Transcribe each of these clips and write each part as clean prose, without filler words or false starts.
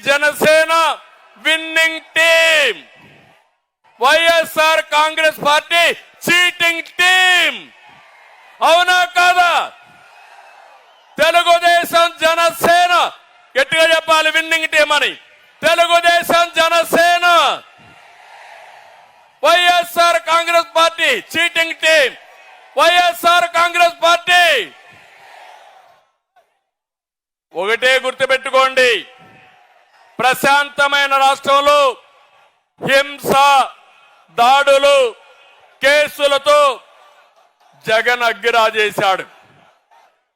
Janasena winning team, YSR Congress party cheating team. అవునా కాదా? తెలుగుదేశం జనసేన గట్టిగా చెప్పాలి విన్నింగ్ టీం అని. Telugu Desam Janasena, YSR Congress party cheating team. YSR Congress party ఒకటే గుర్తుపెట్టుకోండి, ప్రశాంతమైన రాష్ట్రంలో హింస, దాడులు, కేసులతో జగన్ అగ్గిరాజేశాడు.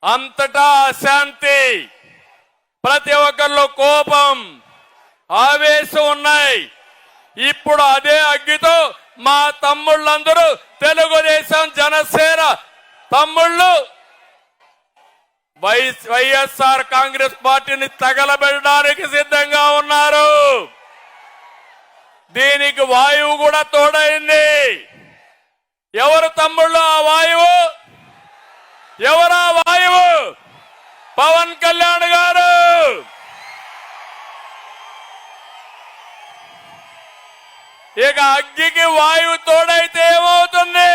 అంతటా అశాంతి, ప్రతి ఒక్కరిలో కోపం, ఆవేశం ఉన్నాయి. ఇప్పుడు అదే అగ్గితో మా తమ్ముళ్ళందరూ తెలుగుదేశం జనసేన తమ్ముళ్ళు వైఎస్ఆర్ కాంగ్రెస్ పార్టీని తగలబెట్టడానికి సిద్ధంగా ఉన్నారు. దీనికి వాయువు కూడా తోడైంది. ఎవరు తమ్ముళ్ళు ఆ వాయువు? ఎవరా వాయువు? పవన్ కళ్యాణ్ గారు. ఇక అగ్గికి వాయువు తోడైతే ఏమవుతుంది?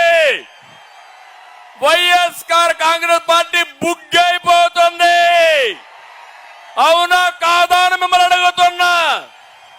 వైఎస్ఆర్ కాంగ్రెస్ పార్టీ బుగ్గైపోతుంది. అవునా కాదా అని మిమ్మల్ని అడుగుతున్నా.